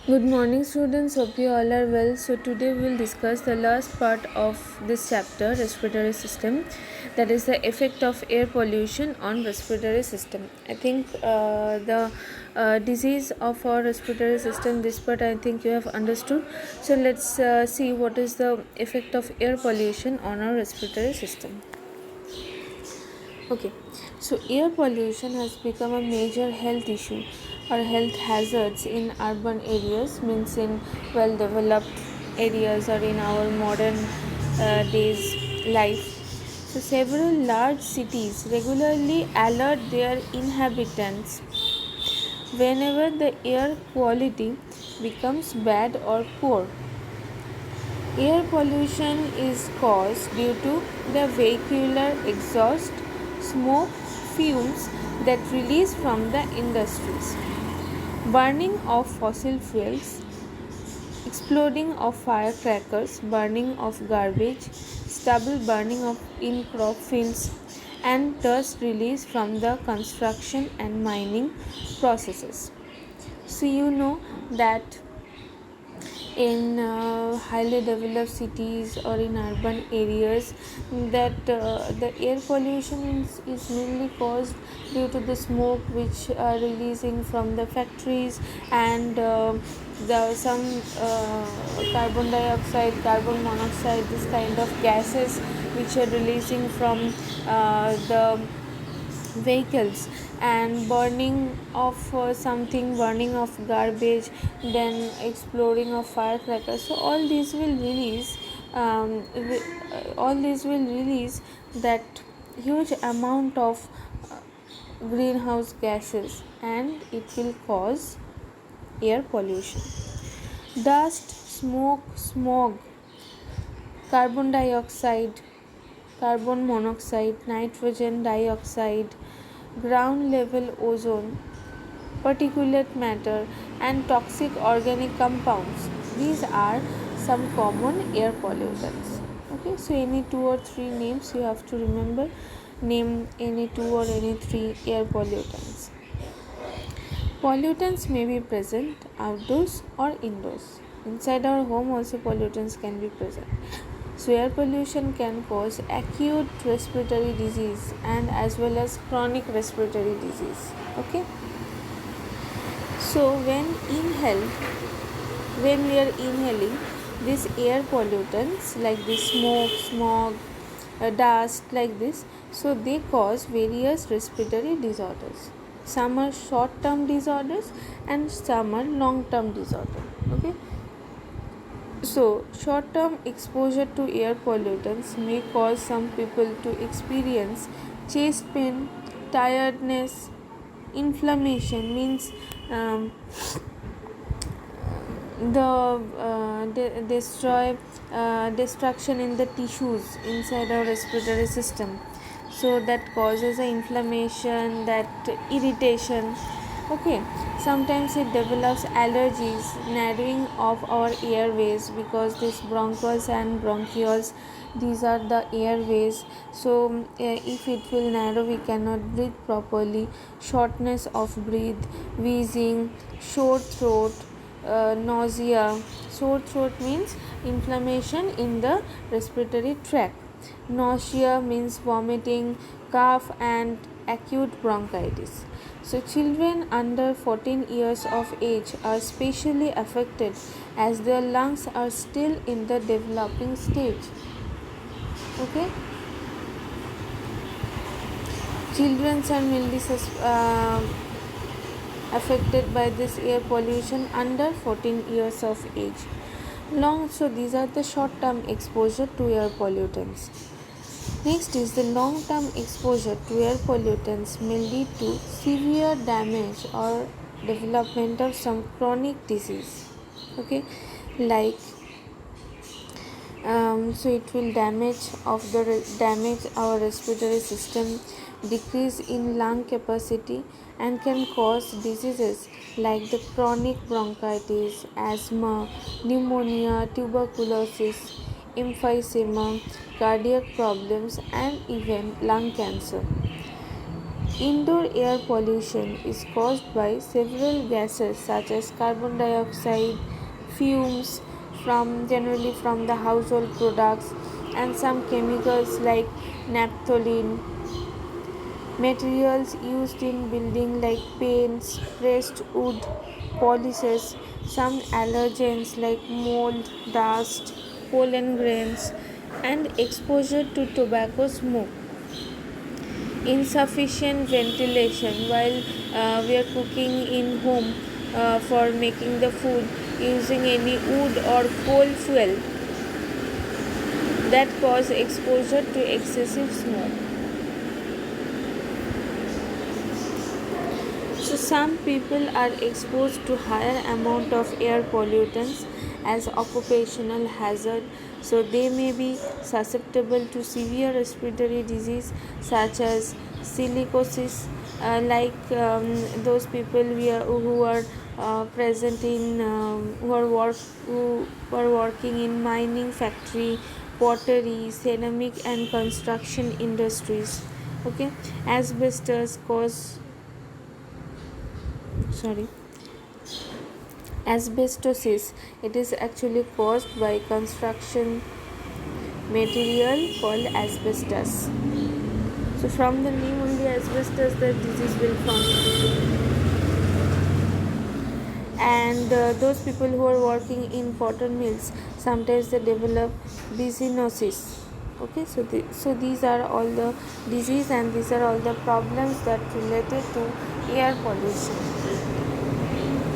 Good morning, students. Hope you all are well. So, today we will discuss the last part of this chapter, respiratory system, that is the effect of air pollution on respiratory system. I think the disease of our respiratory system, this part I think you have understood. So, let's see what is the effect of air pollution on our respiratory system. Okay, so air pollution has become a major health issue or health hazards in urban areas, means in well developed areas or in our modern days life. So, several large cities regularly alert their inhabitants whenever the air quality becomes bad or poor. Air pollution is caused due to the vehicular exhaust, smoke, fumes that release from the industries, burning of fossil fuels, exploding of firecrackers, burning of garbage, stubble burning of in crop fields, and dust release from the construction and mining processes. So you know that in highly developed cities or in urban areas that the air pollution is mainly caused due to the smoke which are releasing from the factories and the some carbon dioxide, carbon monoxide, this kind of gases which are releasing from the vehicles, and burning of something, burning of garbage, then exploding of firecrackers. So all these will release that huge amount of greenhouse gases, and it will cause air pollution. Dust, smoke, smog, carbon dioxide, carbon monoxide, nitrogen dioxide, ground level ozone, particulate matter, and toxic organic compounds. These are some common air pollutants. Okay, so any two or three names you have to remember. Name any two or any three air pollutants. Pollutants may be present outdoors or indoors. Inside our home also pollutants can be present. So air pollution can cause acute respiratory disease and as well as chronic respiratory disease. Okay. So when we are inhaling these air pollutants like the smoke, smog, dust like this, so they cause various respiratory disorders. Some are short term disorders and some are long term disorders. Okay. So, short term exposure to air pollutants may cause some people to experience chest pain, tiredness, inflammation, means um, destruction in the tissues inside our respiratory system, so that causes a inflammation, that irritation. Okay, sometimes it develops allergies, narrowing of our airways, because this bronchus and bronchioles, these are the airways. So if it will narrow, we cannot breathe properly. Shortness of breath, wheezing, sore throat, nausea. Sore throat means inflammation in the respiratory tract. Nausea means vomiting, cough, and acute bronchitis. So children under 14 years of age are specially affected as their lungs are still in the developing stage. Okay, children are mainly affected by this air pollution under 14 years of age. So these are the short term exposure to air pollutants. Next is the long term exposure to air pollutants may lead to severe damage or development of some chronic disease. Okay, like so it will damage our respiratory system, decrease in lung capacity, and can cause diseases like the chronic bronchitis, asthma, pneumonia, tuberculosis, emphysema, cardiac problems, and even lung cancer. Indoor air pollution is caused by several gases such as carbon dioxide, fumes from generally from the household products, and some chemicals like naphthalene. Materials used in building like paints, pressed wood, polishes, some allergens like mold, dust, pollen grains, and exposure to tobacco smoke. Insufficient ventilation while we are cooking in home for making the food using any wood or coal fuel that cause exposure to excessive smoke. So some people are exposed to higher amount of air pollutants as occupational hazard, so they may be susceptible to severe respiratory disease such as silicosis, those people who are present in who are working in mining factory, pottery, ceramic and construction industries. Okay, asbestos cause sorry asbestosis, it is actually caused by construction material called asbestos. So from the name only asbestos the disease will come. And those people who are working in cotton mills, sometimes they develop buzzinosis. Okay, so these are all the disease and these are all the problems that related to air pollution.